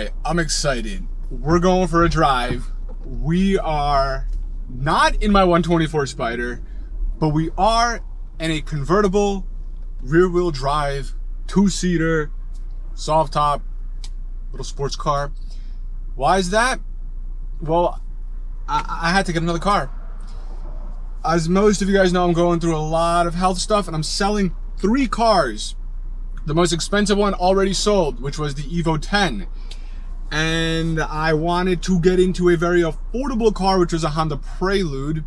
right, I'm excited. We're going for a drive. We are not in my 124 Spider, but we are in a convertible rear-wheel drive, two-seater, soft top, little sports car. Why is that? Well, I had to get another car. As most of you guys know, I'm going through a lot of health stuff and I'm selling 3 cars. The most expensive one already sold, which was the Evo 10. And I wanted to get into a very affordable car, which was a Honda Prelude.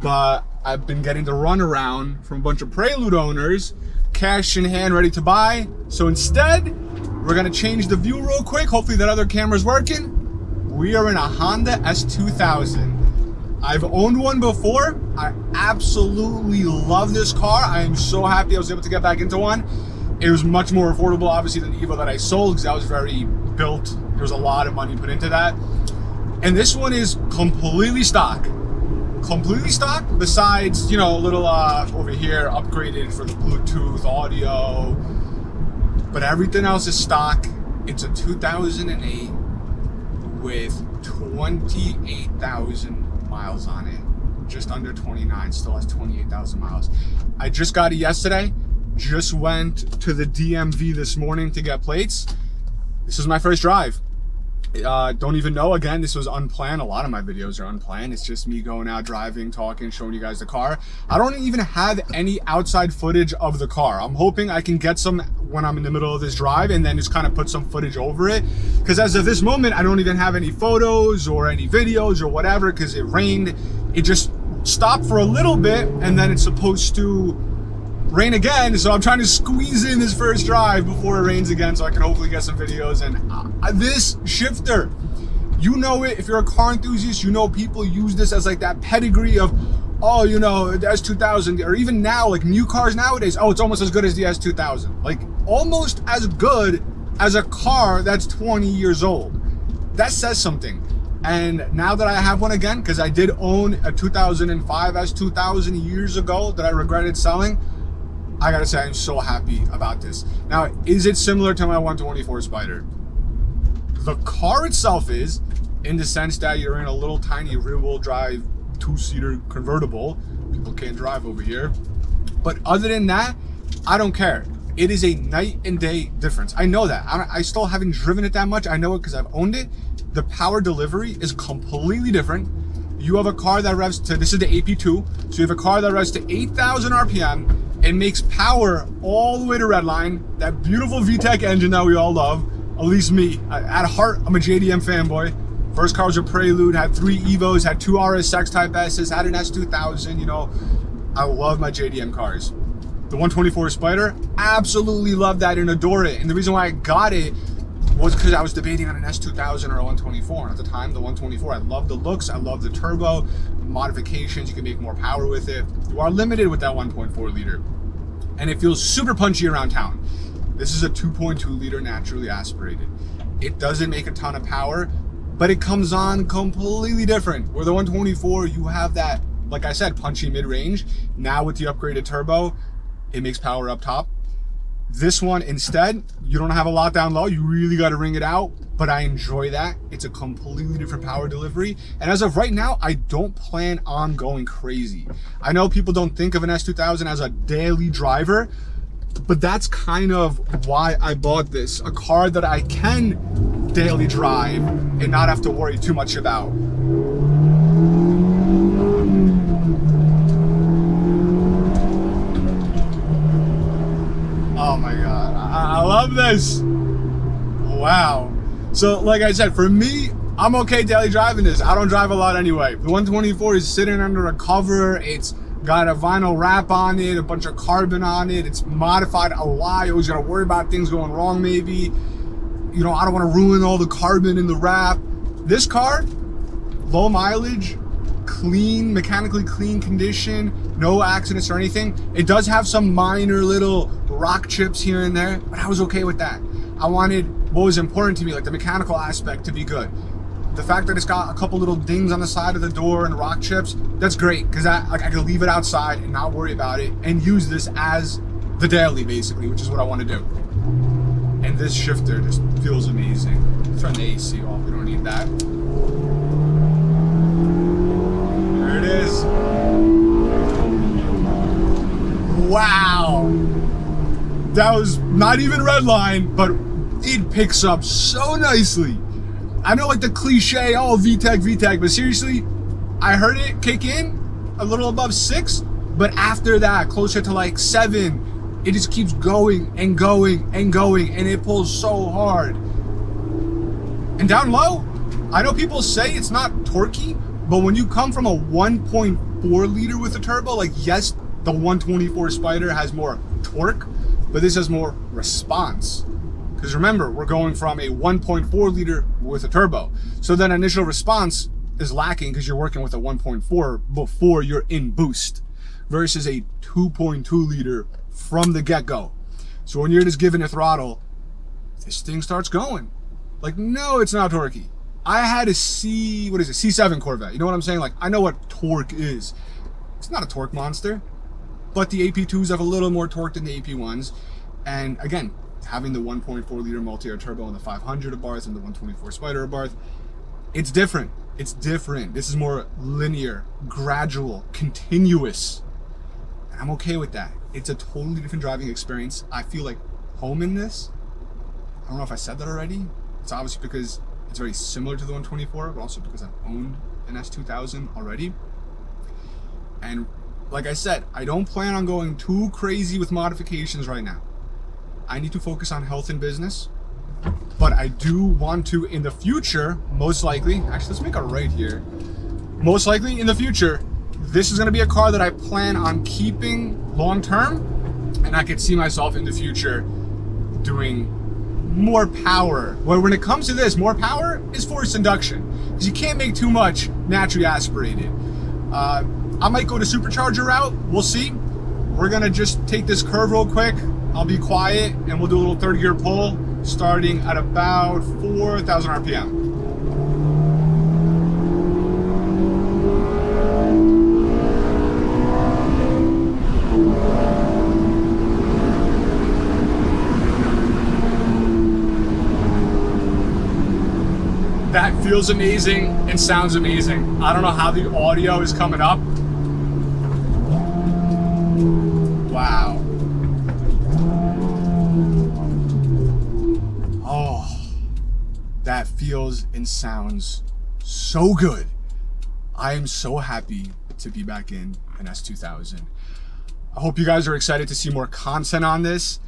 But I've been getting the runaround from a bunch of Prelude owners, cash in hand, ready to buy. So instead, we're gonna change the view real quick. Hopefully that other camera's working. We are in a Honda S2000. I've owned one before. I absolutely love this car. I am so happy I was able to get back into one. It was much more affordable, obviously, than the Evo that I sold because that was very built. There was a lot of money put into that. And this one is completely stock. Completely stock, besides, you know, a little over here upgraded for the Bluetooth audio. But everything else is stock. It's a 2008 with 28,000 miles on it. Just under 29, still has 28,000 miles. I just got it yesterday. Just went to the DMV this morning to get plates. This is my first drive. Don't even know, again, this was unplanned. A lot of my videos are unplanned. It's just me going out driving, talking, showing you guys the car. I don't even have any outside footage of the car. I'm hoping I can get some when I'm in the middle of this drive and then just kind of put some footage over it. Because as of this moment, I don't even have any photos or any videos or whatever because it rained. It just stopped for a little bit and then it's supposed to rain again, so I'm trying to squeeze in this first drive before it rains again so I can hopefully get some videos. And this shifter, you know it, if you're a car enthusiast, you know people use this as like that pedigree of, oh, you know, the S2000, or even now, like new cars nowadays, oh, it's almost as good as the S2000. Like almost as good as a car that's 20 years old. That says something. And now that I have one again, because I did own a 2005 S2000 years ago that I regretted selling, I gotta say, I'm so happy about this. Now, is it similar to my 124 Spider? The car itself is, in the sense that you're in a little tiny rear-wheel drive, two-seater convertible. People can't drive over here. But other than that, I don't care. It is a night and day difference. I know that. I still haven't driven it that much. I know it because I've owned it. The power delivery is completely different. You have a car that revs to, this is the AP2, so you have a car that revs to 8,000 RPM. It makes power all the way to redline. That beautiful VTEC engine that we all love, at least me. At heart, I'm a JDM fanboy. First car was a Prelude, had 3 Evos, had 2 RSX Type S's, had an S2000, you know. I love my JDM cars. The 124 Spider, absolutely love that and adore it. And the reason why I got it was because I was debating on an S2000 or a 124. And at the time, the 124, I love the looks, I love the turbo, modifications, you can make more power with it. You are limited with that 1.4 liter. And it feels super punchy around town. This is a 2.2 liter naturally aspirated. It doesn't make a ton of power, but it comes on completely different. Where the 124, you have that, like I said, punchy mid-range. Now with the upgraded turbo, it makes power up top. This one, instead, you don't have a lot down low. You really got to ring it out, but I enjoy that. It's a completely different power delivery. And as of right now, I don't plan on going crazy. I know people don't think of an S2000 as a daily driver, but that's kind of why I bought this. A car that I can daily drive and not have to worry too much about. Oh my God, I love this. Wow. So like I said, for me, I'm okay daily driving this. I don't drive a lot anyway. The 124 is sitting under a cover. It's got a vinyl wrap on it, a bunch of carbon on it. It's modified a lot. You always gotta worry about things going wrong maybe. You know, I don't wanna ruin all the carbon in the wrap. This car, low mileage, clean, mechanically clean condition, no accidents or anything. It does have some minor little rock chips here and there, but I was okay with that. I wanted what was important to me, like the mechanical aspect, to be good. The fact that it's got a couple little dings on the side of the door and rock chips, that's great, because I can leave it outside and not worry about it and use this as the daily, basically, which is what I want to do. And this shifter just feels amazing. Turn the AC off, we don't need that. There it is. Wow. That was not even red line, but it picks up so nicely. I know like the cliche, oh, VTEC, but seriously, I heard it kick in a little above 6, but after that, closer to like 7, it just keeps going and going and going, and it pulls so hard. And down low, I know people say it's not torquey, but when you come from a 1.4 liter with a turbo, like yes, the 124 Spider has more torque, but this has more response. Because remember, we're going from a 1.4 liter with a turbo. So then initial response is lacking because you're working with a 1.4 before you're in boost versus a 2.2 liter from the get-go. So when you're just giving a throttle, this thing starts going. Like, no, it's not torquey. I had a C7 Corvette. You know what I'm saying? Like, I know what torque is. It's not a torque monster, but the AP2s have a little more torque than the AP1s. And again, having the 1.4 liter multi-air turbo and the 500 Abarth and the 124 Spider Abarth, it's different. It's different. This is more linear, gradual, continuous. And I'm okay with that. It's a totally different driving experience. I feel like home in this. I don't know if I said that already. It's obviously because it's very similar to the 124, but also because I've owned an S2000 already. And like I said, I don't plan on going too crazy with modifications right now. I need to focus on health and business, but I do want to in the future, most likely, actually let's make a right here. Most likely in the future, this is gonna be a car that I plan on keeping long term, and I could see myself in the future doing more power. Well, when it comes to this, more power is forced induction, because you can't make too much naturally aspirated. I might go to supercharger route, we'll see. We're gonna just take this curve real quick. I'll be quiet and we'll do a little third gear pull starting at about 4,000 RPM. That feels amazing and sounds amazing. I don't know how the audio is coming up. Wow. Oh, that feels and sounds so good. I am so happy to be back in an S2000. I hope you guys are excited to see more content on this.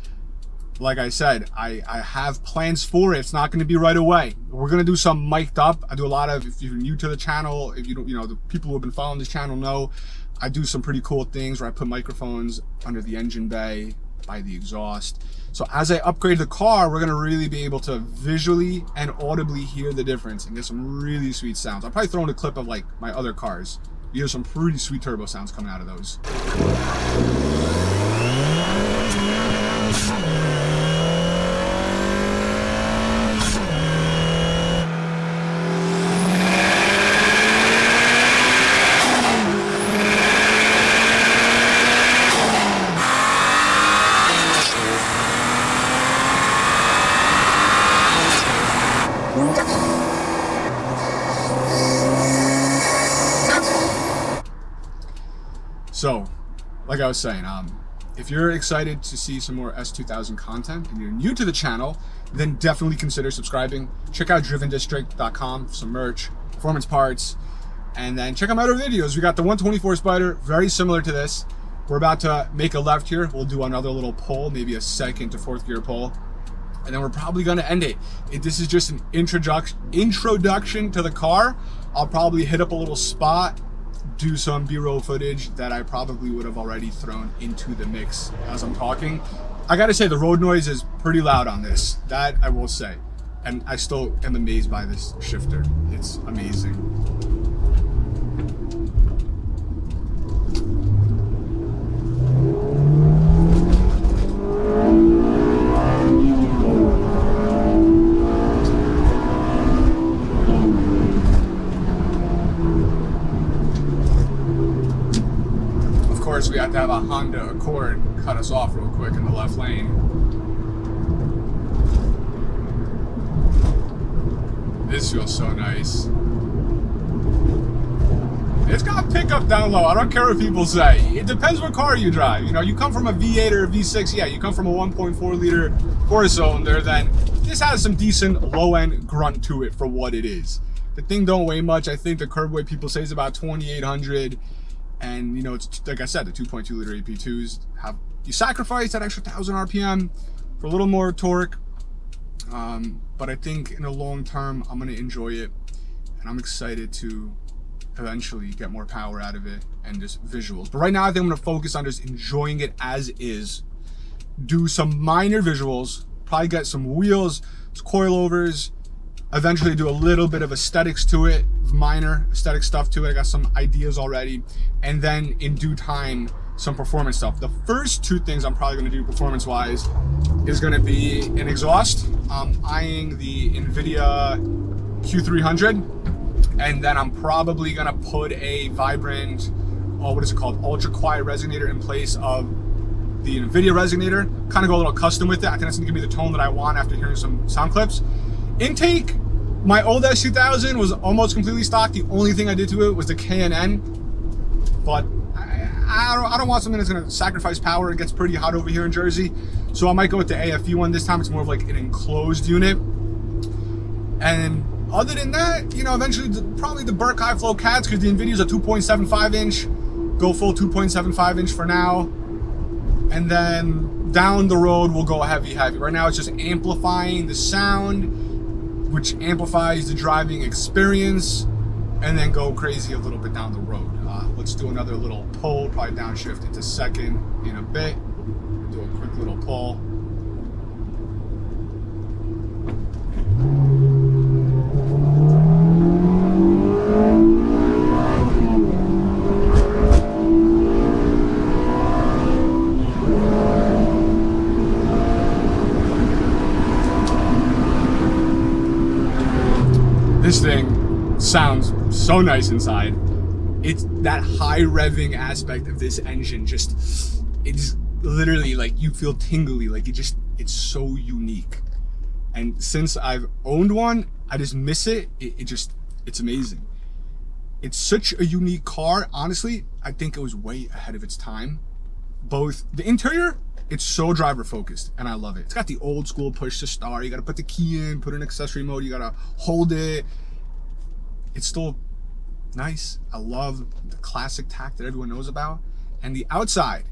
Like I said, I have plans for it. It's not going to be right away. We're going to do some mic'd up. I do a lot of, if you're new to the channel, if you don't, you know, the people who have been following this channel know, I do some pretty cool things where I put microphones under the engine bay, by the exhaust. So as I upgrade the car, we're going to really be able to visually and audibly hear the difference and get some really sweet sounds. I'll probably throw in a clip of like my other cars. You hear some pretty sweet turbo sounds coming out of those. So, like I was saying, if you're excited to see some more S2000 content and you're new to the channel, then definitely consider subscribing. Check out drivendistrict.com for some merch, performance parts, and then check out my other videos. We got the 124 Spider, very similar to this. We're about to make a left here. We'll do another little pull, maybe a second to fourth gear pull, and then we're probably gonna end it. This is just an introduction to the car. I'll probably hit up a little spot, do some B-roll footage that I probably would have already thrown into the mix as I'm talking. I gotta say, the road noise is pretty loud on this. That I will say. And I still am amazed by this shifter. It's amazing. We have to have a Honda Accord cut us off real quick in the left lane. This feels so nice. It's got pickup down low. I don't care what people say. It depends what car you drive. You know, you come from a V8 or a V6, yeah, you come from a 1.4 liter 4-cylinder, then this has some decent low-end grunt to it for what it is. The thing don't weigh much. I think the curb weight people say is about 2,800. And, you know, it's like I said, the 2.2 liter AP2s have, you sacrifice that extra 1,000 RPM for a little more torque. But I think in the long term, I'm going to enjoy it. And I'm excited to eventually get more power out of it and just visuals. But right now I think I'm gonna focus on just enjoying it as is, do some minor visuals, probably get some wheels, some coilovers, eventually do a little bit of aesthetics to it, minor aesthetic stuff to it. I got some ideas already, and then in due time some performance stuff. The first two things I'm probably gonna do performance wise is gonna be an exhaust. I'm eyeing the NVIDIA Q300. And then I'm probably gonna put a Vibrant, what is it called, ultra quiet resonator in place of the NVIDIA resonator. Kind of go a little custom with it. I think that's gonna give me the tone that I want after hearing some sound clips. Intake, my old S2000 was almost completely stock. The only thing I did to it was the K&N, but I don't want something that's gonna sacrifice power. It gets pretty hot over here in Jersey, so I might go with the AFE one this time. It's more of like an enclosed unit. And other than that, you know, eventually probably the Burke High Flow Cats, because the NVIDIA's a 2.75 inch. Go full 2.75 inch for now. And then down the road, we'll go heavy. Right now, it's just amplifying the sound, which amplifies the driving experience, and then go crazy a little bit down the road. Let's do another little pull, probably downshift into second in a bit. Do a quick little pull. This thing sounds so nice inside. It's that high revving aspect of this engine, it's literally like you feel tingly, like it's so unique. And since I've owned one, I just miss it. It's amazing. It's such a unique car. Honestly, I think it was way ahead of its time. Both the interior, it's so driver focused and I love it. It's got the old school push to start. You got to put the key in, put an accessory mode. You got to hold it. It's still nice. I love the classic tack that everyone knows about. And the outside,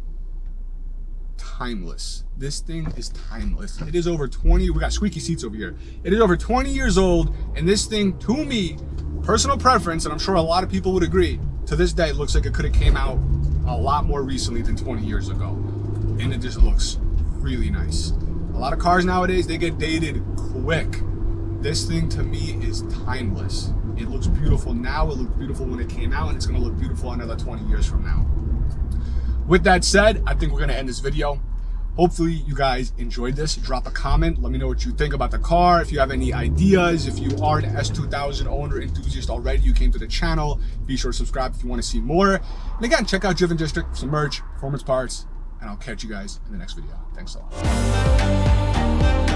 timeless. This thing is timeless. It is over 20, we got squeaky seats over here. It is over 20 years old, and this thing, to me, personal preference, and I'm sure a lot of people would agree, to this day, it looks like it could have came out a lot more recently than 20 years ago. And it just looks really nice. A lot of cars nowadays, they get dated quick. This thing, to me, is timeless. It looks beautiful now, it looked beautiful when it came out, and it's gonna look beautiful another 20 years from now. With that said, I think we're gonna end this video. Hopefully you guys enjoyed this. Drop a comment, let me know what you think about the car. If you have any ideas, if you are an S2000 owner, enthusiast already, you came to the channel, be sure to subscribe if you wanna see more. And again, check out Driven District for some merch, performance parts, and I'll catch you guys in the next video. Thanks a lot.